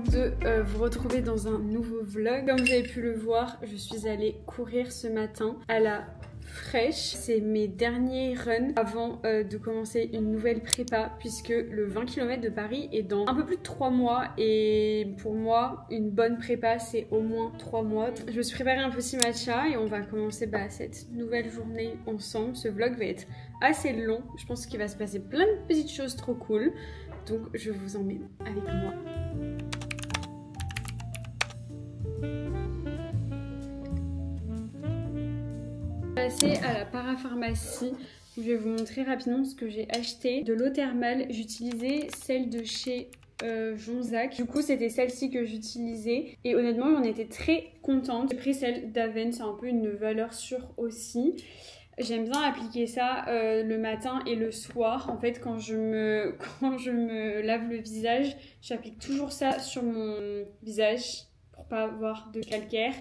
contente de vous retrouver dans un nouveau vlog. Comme vous avez pu le voir, je suis allée courir ce matin à la fraîche. C'est mes derniers runs avant de commencer une nouvelle prépa, puisque le 20 km de Paris est dans un peu plus de 3 mois et pour moi une bonne prépa c'est au moins 3 mois. Je me suis préparé un petit matcha et on va commencer cette nouvelle journée ensemble. Ce vlog va être assez long, je pense qu'il va se passer plein de petites choses trop cool, donc je vous emmène avec moi. Passer à la parapharmacie où je vais vous montrer rapidement ce que j'ai acheté. De l'eau thermale, j'utilisais celle de chez Jonzac. Du coup c'était celle-ci que j'utilisais et honnêtement j'en étais très contente. J'ai pris celle d'Aven, c'est un peu une valeur sûre aussi. J'aime bien appliquer ça le matin et le soir. En fait quand je me lave le visage, j'applique toujours ça sur mon visage pour pas avoir de calcaire.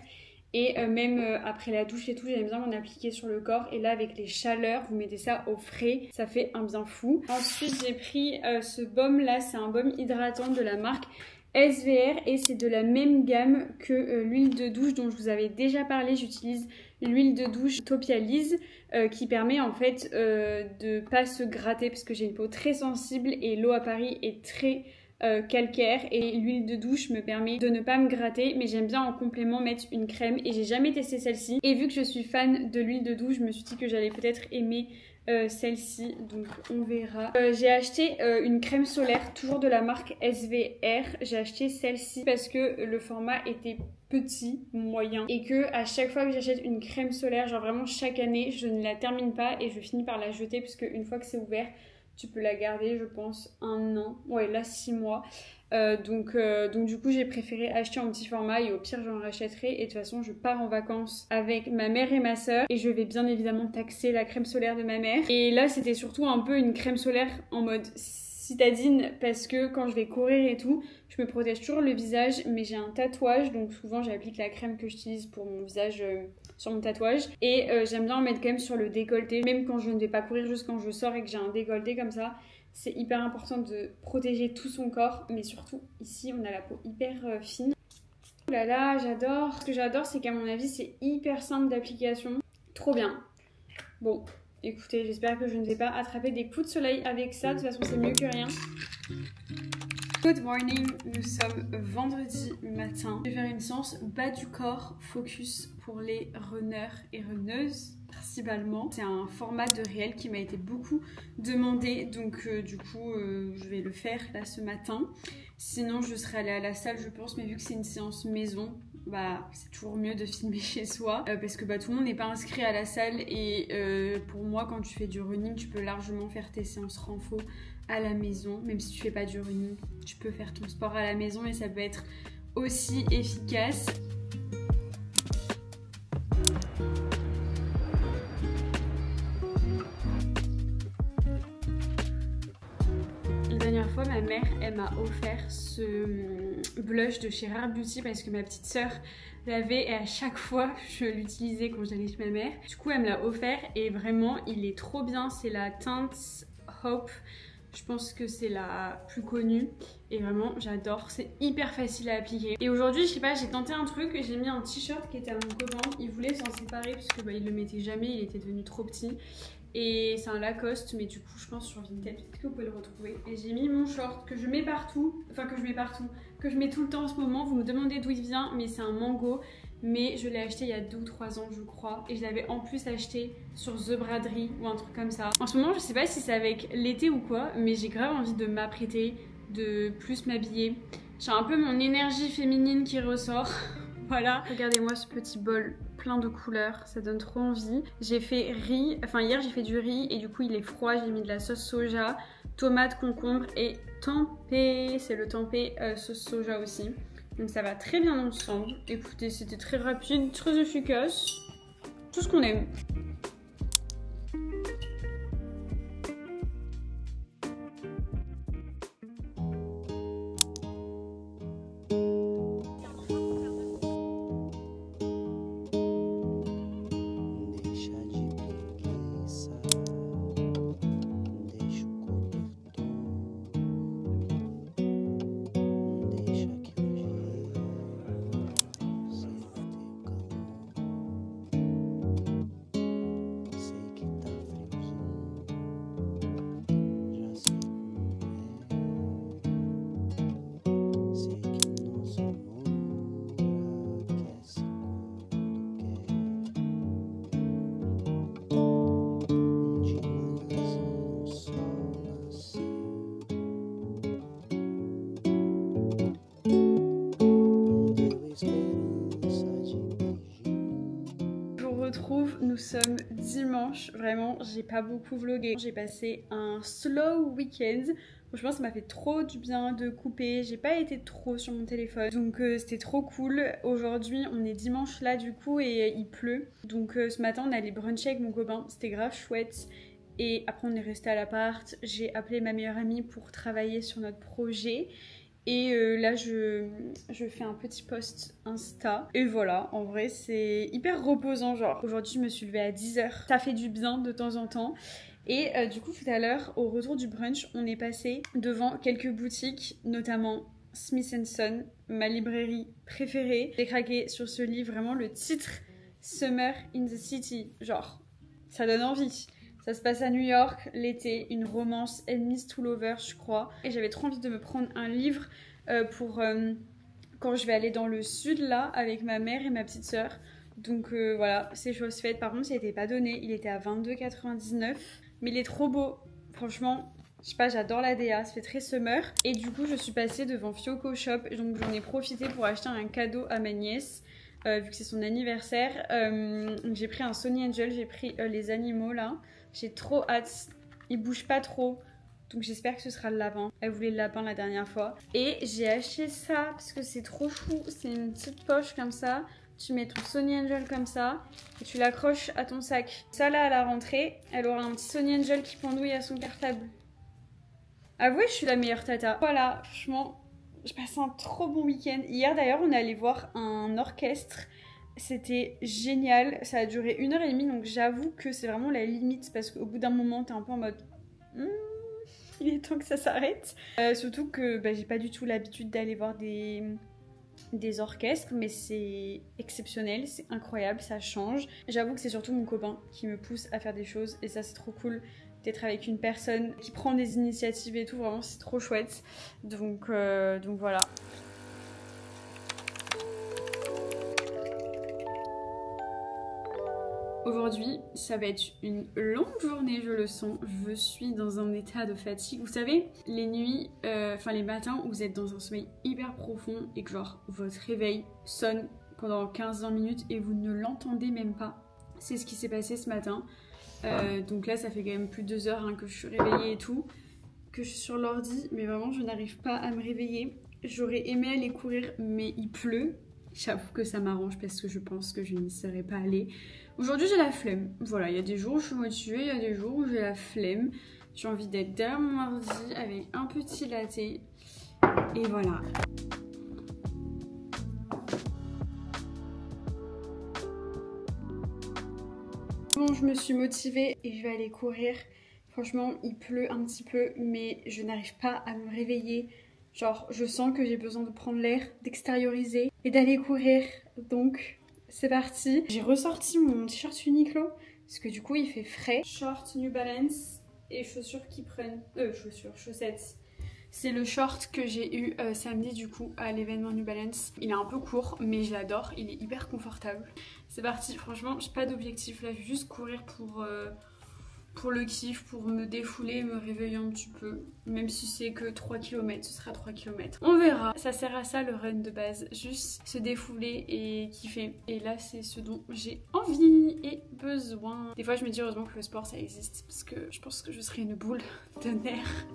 Et même après la douche et tout, j'aime bien m'en appliquer sur le corps. Et là, avec les chaleurs, vous mettez ça au frais, ça fait un bien fou. Ensuite, j'ai pris ce baume là, c'est un baume hydratant de la marque SVR. Et c'est de la même gamme que l'huile de douche dont je vous avais déjà parlé. J'utilise l'huile de douche Topialise qui permet en fait de pas se gratter parce que j'ai une peau très sensible et l'eau à Paris est très calcaire et l'huile de douche me permet de ne pas me gratter, mais j'aime bien en complément mettre une crème et j'ai jamais testé celle-ci. Et vu que je suis fan de l'huile de douche, je me suis dit que j'allais peut-être aimer celle-ci, donc on verra. J'ai acheté une crème solaire, toujours de la marque SVR. J'ai acheté celle-ci parce que le format était petit, moyen, et que à chaque fois que j'achète une crème solaire, genre vraiment chaque année, je ne la termine pas et je finis par la jeter parce qu'une fois que c'est ouvert, tu peux la garder, je pense, 1 an. Ouais, là, 6 mois. Donc du coup, j'ai préféré acheter en petit format et au pire, j'en rachèterai. Et de toute façon, je pars en vacances avec ma mère et ma soeur. Et je vais bien évidemment taxer la crème solaire de ma mère. Et là, c'était surtout un peu une crème solaire en mode citadine parce que quand je vais courir et tout, je me protège toujours le visage, mais j'ai un tatouage. Donc souvent, j'applique la crème que j'utilise pour mon visage sur mon tatouage et j'aime bien en mettre quand même sur le décolleté, même quand je ne vais pas courir, juste quand je sors et que j'ai un décolleté comme ça. C'est hyper important de protéger tout son corps, mais surtout ici on a la peau hyper fine. Oh là là, j'adore. Ce que j'adore, c'est qu'à mon avis c'est hyper simple d'application, trop bien. Bon, écoutez, j'espère que je ne vais pas attraper des coups de soleil avec ça, de toute façon c'est mieux que rien. Good morning, nous sommes vendredi matin. Je vais faire une séance bas du corps focus pour les runners et runneuses principalement. C'est un format de réel qui m'a été beaucoup demandé, donc du coup je vais le faire là ce matin. Sinon je serais allée à la salle je pense, mais vu que c'est une séance maison, c'est toujours mieux de filmer chez soi parce que tout le monde n'est pas inscrit à la salle et pour moi quand tu fais du running tu peux largement faire tes séances renfo à la maison. Même si tu fais pas du running, tu peux faire ton sport à la maison et ça peut être aussi efficace. La dernière fois, ma mère, elle m'a offert ce blush de chez Rare Beauty parce que ma petite sœur l'avait et à chaque fois, je l'utilisais quand j'allais chez ma mère. Du coup, elle me l'a offert et vraiment, il est trop bien. C'est la teinte Hope. Je pense que c'est la plus connue et vraiment j'adore, c'est hyper facile à appliquer. Et aujourd'hui, je sais pas, j'ai tenté un truc, j'ai mis un t-shirt qui était à mon copain, il voulait s'en séparer parce que il le mettait jamais, il était devenu trop petit. Et c'est un Lacoste, mais du coup je pense sur Vinted, peut-être que vous pouvez le retrouver. Et j'ai mis mon short que je mets partout, que je mets tout le temps en ce moment. Vous me demandez d'où il vient, mais c'est un mango. Mais je l'ai acheté il y a 2 ou 3 ans je crois. Et je l'avais en plus acheté sur The Braderie ou un truc comme ça. En ce moment je sais pas si c'est avec l'été ou quoi, mais j'ai grave envie de m'apprêter, de plus m'habiller. J'ai un peu mon énergie féminine qui ressort. Voilà. Regardez-moi ce petit bol plein de couleurs, ça donne trop envie. J'ai fait riz, hier j'ai fait du riz et du coup il est froid, j'ai mis de la sauce soja, tomate, concombre et tempeh. C'est le tempeh sauce soja aussi. Donc ça va très bien ensemble. Écoutez, c'était très rapide, très efficace. Tout ce qu'on aime. sommes dimanche. Vraiment, j'ai pas beaucoup vlogué. J'ai passé un slow week-end. Franchement, ça m'a fait trop du bien de couper. J'ai pas été trop sur mon téléphone. Donc c'était trop cool. Aujourd'hui, on est dimanche là du coup et il pleut. Donc ce matin, on allait bruncher avec mon copain. C'était grave chouette. Et après, on est resté à l'appart. J'ai appelé ma meilleure amie pour travailler sur notre projet. Et là, je fais un petit post Insta. Et voilà, en vrai, c'est hyper reposant. Genre, aujourd'hui, je me suis levée à 10h. Ça fait du bien de temps en temps. Et du coup, tout à l'heure, au retour du brunch, on est passé devant quelques boutiques, notamment Smith & Son, ma librairie préférée. J'ai craqué sur ce livre, vraiment le titre Summer in the City. Genre, ça donne envie. Ça se passe à New York, l'été, une romance Enemies to Lovers, je crois. Et j'avais trop envie de me prendre un livre pour quand je vais aller dans le sud, là, avec ma mère et ma petite sœur. Donc voilà, c'est chose faite. Par contre, il n'était pas donné, il était à 22,99 €. Mais il est trop beau. Franchement, je sais pas, j'adore la DA, ça fait très summer. Et du coup, je suis passée devant Fioco Shop. Donc j'en ai profité pour acheter un cadeau à ma nièce. Vu que c'est son anniversaire. J'ai pris un Sony Angel, j'ai pris les animaux là. J'ai trop hâte. Ils bougent pas trop. Donc j'espère que ce sera le lapin. Elle voulait le lapin la dernière fois. Et j'ai acheté ça parce que c'est trop fou. C'est une petite poche comme ça. Tu mets ton Sony Angel comme ça. Et tu l'accroches à ton sac. Ça là, à la rentrée, elle aura un petit Sony Angel qui pendouille à son cartable. Avouez, je suis la meilleure tata. Voilà, franchement, je passe un trop bon week-end. Hier d'ailleurs, on est allé voir un orchestre. C'était génial, ça a duré 1h30, donc j'avoue que c'est vraiment la limite parce qu'au bout d'un moment t'es un peu en mode il est temps que ça s'arrête. Surtout que j'ai pas du tout l'habitude d'aller voir des orchestres, mais c'est exceptionnel, c'est incroyable, ça change. J'avoue que c'est surtout mon copain qui me pousse à faire des choses et ça c'est trop cool d'être avec une personne qui prend des initiatives et tout, vraiment c'est trop chouette. Donc voilà. Aujourd'hui, ça va être une longue journée, je le sens. Je suis dans un état de fatigue. Vous savez, les nuits, les matins où vous êtes dans un sommeil hyper profond et que genre votre réveil sonne pendant 15-20 minutes et vous ne l'entendez même pas. C'est ce qui s'est passé ce matin. Donc là, ça fait quand même plus de 2 heures que je suis réveillée et tout, que je suis sur l'ordi, mais vraiment je n'arrive pas à me réveiller. J'aurais aimé aller courir, mais il pleut. J'avoue que ça m'arrange parce que je pense que je n'y serais pas allée. Aujourd'hui j'ai la flemme. Voilà, il y a des jours où je suis motivée, il y a des jours où j'ai la flemme. J'ai envie d'être derrière mon ordi avec un petit latte. Et voilà. Bon, je me suis motivée et je vais aller courir. Franchement, il pleut un petit peu, mais je n'arrive pas à me réveiller. Genre, je sens que j'ai besoin de prendre l'air, d'extérioriser et d'aller courir. Donc, c'est parti. J'ai ressorti mon t-shirt Uniqlo parce que du coup, il fait frais. Short New Balance et chaussures qui prennent... chaussettes. C'est le short que j'ai eu samedi du coup à l'événement New Balance. Il est un peu court, mais je l'adore. Il est hyper confortable. C'est parti. Franchement, j'ai pas d'objectif là. Je vais juste courir pour le kiff, pour me défouler, me réveiller un petit peu. Même si c'est que 3 km, ce sera 3 km. On verra. Ça sert à ça le run de base. Juste se défouler et kiffer. Et là, c'est ce dont j'ai envie et besoin. Des fois, je me dis heureusement que le sport, ça existe. Parce que je pense que je serais une boule de nerfs.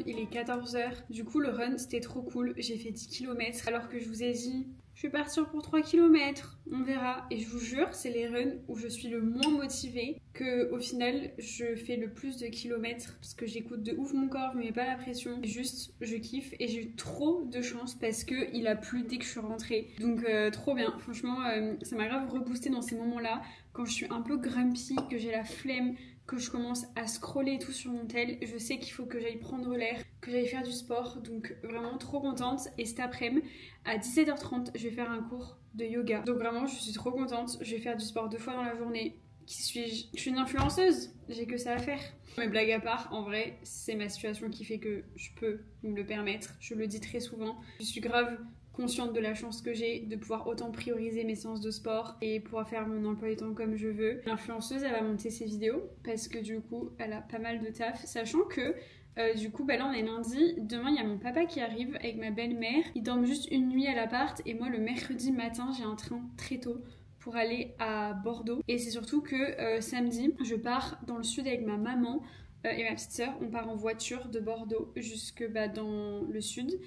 Il est 14 h. Du coup, le run, c'était trop cool. J'ai fait 10 km alors que je vous ai dit, je vais partir pour 3 km. On verra. Et je vous jure, c'est les runs où je suis le moins motivée que au final, je fais le plus de kilomètres parce que j'écoute de ouf mon corps, je me mets pas la pression. Juste, je kiffe et j'ai eu trop de chance parce que il a plu dès que je suis rentrée. Donc, trop bien. Franchement, ça m'a grave reboosté dans ces moments-là. Quand je suis un peu grumpy, que j'ai la flemme, que je commence à scroller tout sur mon tel, je sais qu'il faut que j'aille prendre l'air, que j'aille faire du sport, donc vraiment trop contente. Et cet après-midi, à 17h30, je vais faire un cours de yoga. Donc vraiment, je suis trop contente, je vais faire du sport 2 fois dans la journée. Qui suis-je? Je suis une influenceuse, j'ai que ça à faire. Mais blague à part, en vrai, c'est ma situation qui fait que je peux me le permettre. Je le dis très souvent. Je suis grave consciente de la chance que j'ai de pouvoir autant prioriser mes séances de sport et pouvoir faire mon emploi du temps comme je veux. L'influenceuse, elle va monter ses vidéos parce que du coup, elle a pas mal de taf, sachant que du coup, bah là on est lundi, demain il y a mon papa qui arrive avec ma belle-mère. Ils dorment juste une nuit à l'appart et moi le mercredi matin j'ai un train très tôt pour aller à Bordeaux. Et c'est surtout que samedi, je pars dans le sud avec ma maman et ma petite sœur. On part en voiture de Bordeaux jusque dans le sud.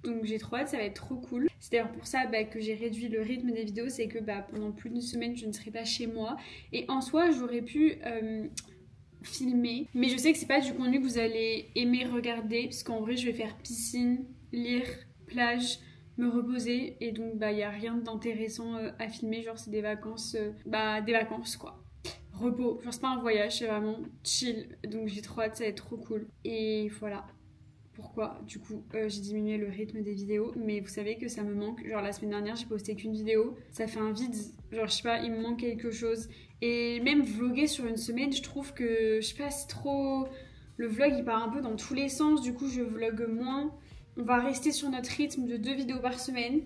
Donc j'ai trop hâte, ça va être trop cool. C'est d'ailleurs pour ça que j'ai réduit le rythme des vidéos, c'est que pendant plus d'une semaine je ne serai pas chez moi. Et en soi j'aurais pu filmer, mais je sais que c'est pas du contenu que vous allez aimer regarder, parce qu'en vrai je vais faire piscine, lire, plage, me reposer, et donc il y a rien d'intéressant à filmer, genre c'est des vacances, des vacances quoi. Repos, genre c'est pas un voyage, c'est vraiment chill, donc j'ai trop hâte, ça va être trop cool. Et voilà pourquoi du coup j'ai diminué le rythme des vidéos, mais vous savez que ça me manque. Genre la semaine dernière j'ai posté qu'une vidéo, ça fait un vide, genre je sais pas, il me manque quelque chose. Et même vlogger sur une semaine, je trouve que, je sais pas, c'est trop... Le vlog il part un peu dans tous les sens, du coup je vlog moins. On va rester sur notre rythme de 2 vidéos par semaine.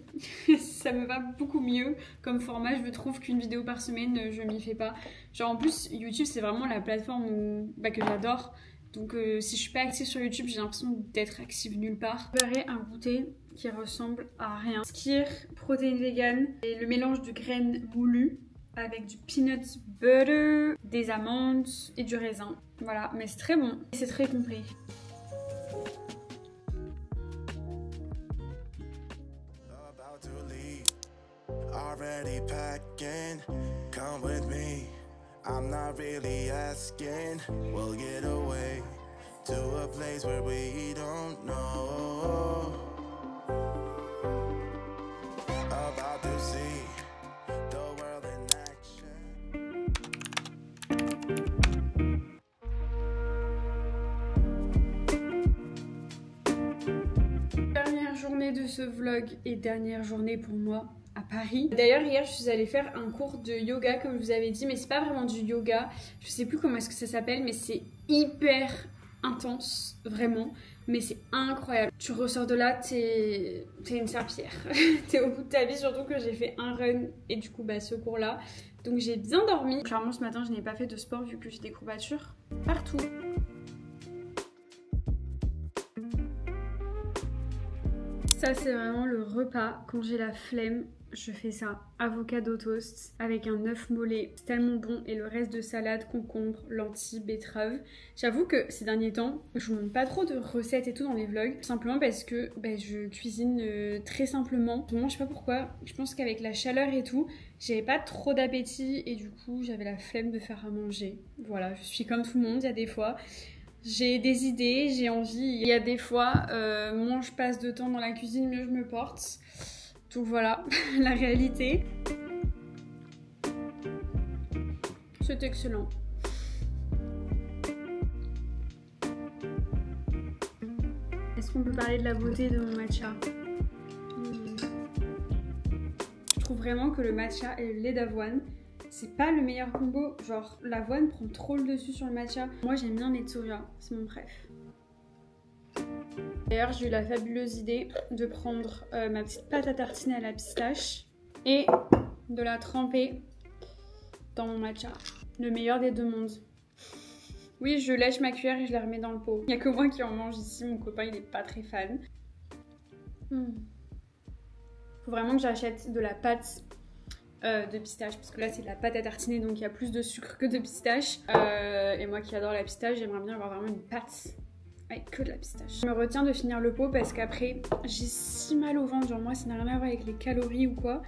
Ça me va beaucoup mieux comme format, je trouve, qu'une vidéo par semaine, je m'y fais pas. Genre en plus, YouTube c'est vraiment la plateforme que j'adore. Donc si je suis pas active sur YouTube, j'ai l'impression d'être active nulle part. Je ferai un goûter qui ressemble à rien. Skyr, protéines vegan et le mélange de graines moulues avec du peanut butter, des amandes et du raisin. Voilà, mais c'est très bon et c'est très complet. Already packing, come with me. I'm not really asking. We'll get away to a place where we don't know. About to see the world in action. Dernière journée de ce vlog et dernière journée pour moi à Paris. D'ailleurs hier je suis allée faire un cours de yoga comme je vous avais dit, mais c'est pas vraiment du yoga, je sais plus comment est-ce que ça s'appelle, mais c'est hyper intense, vraiment, mais c'est incroyable. Tu ressors de là, t'es une serpillière. T'es au bout de ta vie, surtout que j'ai fait un run et du coup ce cours là, donc j'ai bien dormi. Clairement ce matin je n'ai pas fait de sport vu que j'ai des courbatures partout. Ça c'est vraiment le repas quand j'ai la flemme. Je fais ça, avocado toast avec un œuf mollet, c'est tellement bon, et le reste de salade, concombre, lentilles, betterave. J'avoue que ces derniers temps, je vous montre pas trop de recettes et tout dans les vlogs, simplement parce que je cuisine très simplement. Je sais pas pourquoi, je pense qu'avec la chaleur et tout, j'avais pas trop d'appétit et du coup j'avais la flemme de faire à manger. Voilà, je suis comme tout le monde, il y a des fois... J'ai des idées, j'ai envie. Il y a des fois, moins je passe de temps dans la cuisine, mieux je me porte. Donc voilà, la réalité. C'est excellent. Est-ce qu'on peut parler de la beauté de mon matcha? Je trouve vraiment que le matcha et le lait d'avoine, c'est pas le meilleur combo. Genre l'avoine prend trop le dessus sur le matcha. Moi j'aime bien les soja, c'est mon préf. D'ailleurs j'ai eu la fabuleuse idée de prendre ma petite pâte à tartiner à la pistache et de la tremper dans mon matcha. Le meilleur des deux mondes. Oui, je lèche ma cuillère et je la remets dans le pot. Il n'y a que moi qui en mange ici, mon copain il est pas très fan. Faut vraiment que j'achète de la pâte de pistache, parce que là c'est de la pâte à tartiner, donc il y a plus de sucre que de pistache. Et moi qui adore la pistache, j'aimerais bien avoir vraiment une pâte avec que de la pistache. Je me retiens de finir le pot parce qu'après j'ai si mal au ventre, genre moi ça n'a rien à voir avec les calories ou quoi,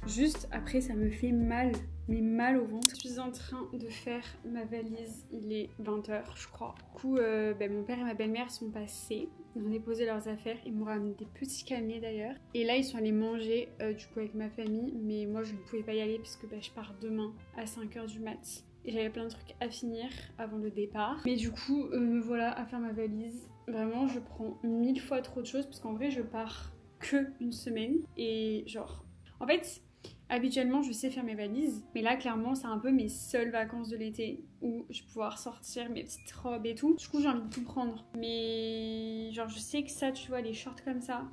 juste après ça me fait mal, mais mal au ventre. Je suis en train de faire ma valise, il est 20 h je crois. Du coup mon père et ma belle-mère sont passés, ils ont déposé leurs affaires, ils m'ont ramené des petits cannelés d'ailleurs. Et là ils sont allés manger du coup avec ma famille, mais moi je ne pouvais pas y aller parce que je pars demain à 5 h du mat. Et j'avais plein de trucs à finir avant le départ. Mais du coup, me voilà à faire ma valise. Vraiment, je prends 1000 fois trop de choses parce qu'en vrai, je pars que une semaine. Et genre, en fait, habituellement, je sais faire mes valises. Mais là, clairement, c'est un peu mes seules vacances de l'été où je vais pouvoir sortir mes petites robes et tout. Du coup, j'ai envie de tout prendre. Mais genre, je sais que ça, tu vois, les shorts comme ça,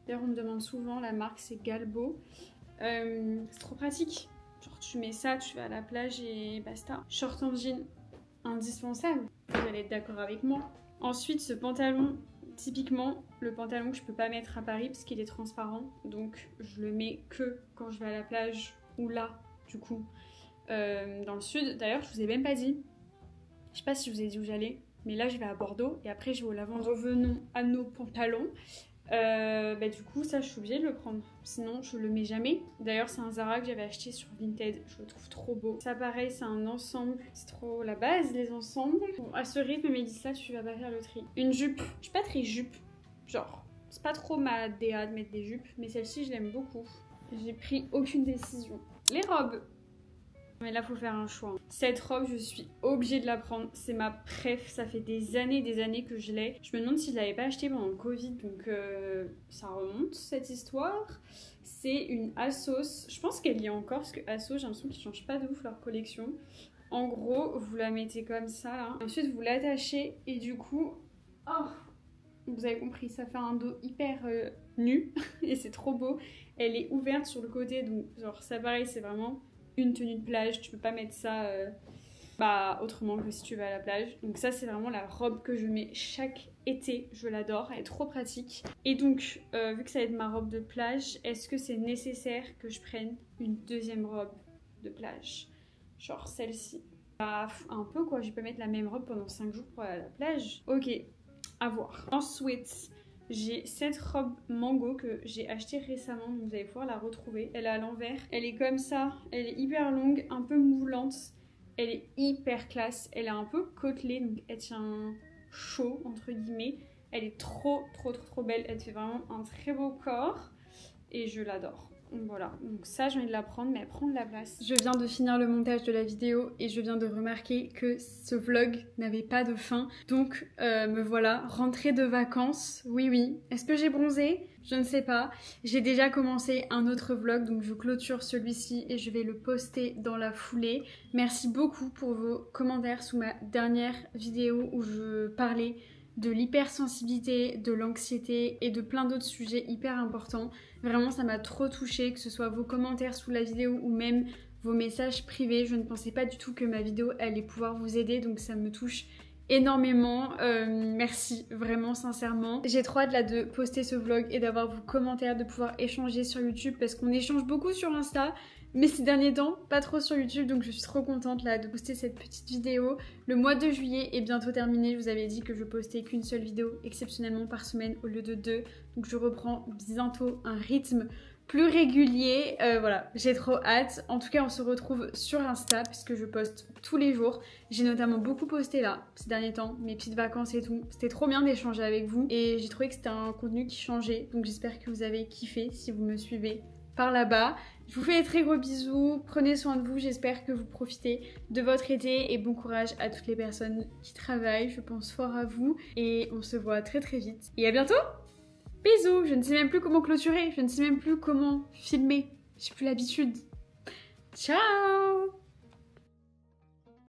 D'ailleurs on me demande souvent, la marque c'est Galbo. C'est trop pratique. Genre tu mets ça, tu vas à la plage et basta. Short en jean, indispensable. Vous allez être d'accord avec moi. Ensuite ce pantalon, typiquement le pantalon que je peux pas mettre à Paris parce qu'il est transparent. Donc je le mets que quand je vais à la plage ou là du coup dans le sud. D'ailleurs je vous ai même pas dit. Je sais pas si je vous ai dit où j'allais. Mais là je vais à Bordeaux et après je vais au Lavande. Revenons à nos pantalons. Du coup ça je suis obligée de le prendre, sinon je le mets jamais. D'ailleurs c'est un Zara que j'avais acheté sur Vinted, je le trouve trop beau. Ça pareil c'est un ensemble, c'est trop la base les ensembles. Bon, à ce rythme Mélissa tu vas pas faire le tri. Une jupe, je suis pas très jupe, genre c'est pas trop ma DA de mettre des jupes, mais celle-ci je l'aime beaucoup. J'ai pris aucune décision. Les robes. Mais là faut faire un choix. Cette robe je suis obligée de la prendre, c'est ma préf, ça fait des années que je l'ai. Je me demande si je l'avais pas achetée pendant le Covid, donc ça remonte cette histoire. C'est une Assos, je pense qu'elle y est encore parce que Assos j'ai l'impression qu'ils changent pas de ouf leur collection. En gros vous la mettez comme ça là, ensuite vous l'attachez et du coup, oh, vous avez compris, ça fait un dos hyper nu et c'est trop beau. Elle est ouverte sur le côté donc genre ça pareil c'est vraiment une tenue de plage, tu peux pas mettre ça autrement que si tu vas à la plage. Donc ça c'est vraiment la robe que je mets chaque été, je l'adore, elle est trop pratique. Et donc vu que ça va être ma robe de plage, est-ce que c'est nécessaire que je prenne une deuxième robe de plage? Genre celle-ci. Un peu quoi, je vais pas mettre la même robe pendant 5 jours pour aller à la plage. Ok, à voir. Ensuite, j'ai cette robe mango que j'ai achetée récemment, donc vous allez pouvoir la retrouver. Elle est à l'envers, elle est comme ça, elle est hyper longue, un peu moulante. Elle est hyper classe, elle est un peu côtelée, donc elle tient chaud entre guillemets. Elle est trop belle, elle fait vraiment un très beau corps et je l'adore. Voilà, donc ça je viens de la prendre, mais elle prend de la place. Je viens de finir le montage de la vidéo et je viens de remarquer que ce vlog n'avait pas de fin. Donc me voilà, rentrée de vacances, oui. Est-ce que j'ai bronzé? Je ne sais pas. J'ai déjà commencé un autre vlog, donc je clôture celui-ci et je vais le poster dans la foulée. Merci beaucoup pour vos commentaires sous ma dernière vidéo où je parlais de l'hypersensibilité, de l'anxiété et de plein d'autres sujets hyper importants. Vraiment ça m'a trop touchée, que ce soit vos commentaires sous la vidéo ou même vos messages privés. Je ne pensais pas du tout que ma vidéo allait pouvoir vous aider, donc ça me touche énormément. Merci vraiment sincèrement. J'ai trop hâte là de poster ce vlog et d'avoir vos commentaires, de pouvoir échanger sur YouTube parce qu'on échange beaucoup sur Insta. Mais ces derniers temps, pas trop sur YouTube, donc je suis trop contente là de poster cette petite vidéo. Le mois de juillet est bientôt terminé, je vous avais dit que je postais qu'une seule vidéo exceptionnellement par semaine au lieu de 2. Donc je reprends bientôt un rythme plus régulier, voilà, j'ai trop hâte. En tout cas on se retrouve sur Insta puisque je poste tous les jours. J'ai notamment beaucoup posté là ces derniers temps, mes petites vacances et tout. C'était trop bien d'échanger avec vous et j'ai trouvé que c'était un contenu qui changeait. Donc j'espère que vous avez kiffé si vous me suivez par là-bas. Je vous fais des très gros bisous, prenez soin de vous, j'espère que vous profitez de votre été et bon courage à toutes les personnes qui travaillent, je pense fort à vous et on se voit très vite. Et à bientôt! Bisous! Je ne sais même plus comment clôturer, je ne sais même plus comment filmer, j'ai plus l'habitude. Ciao!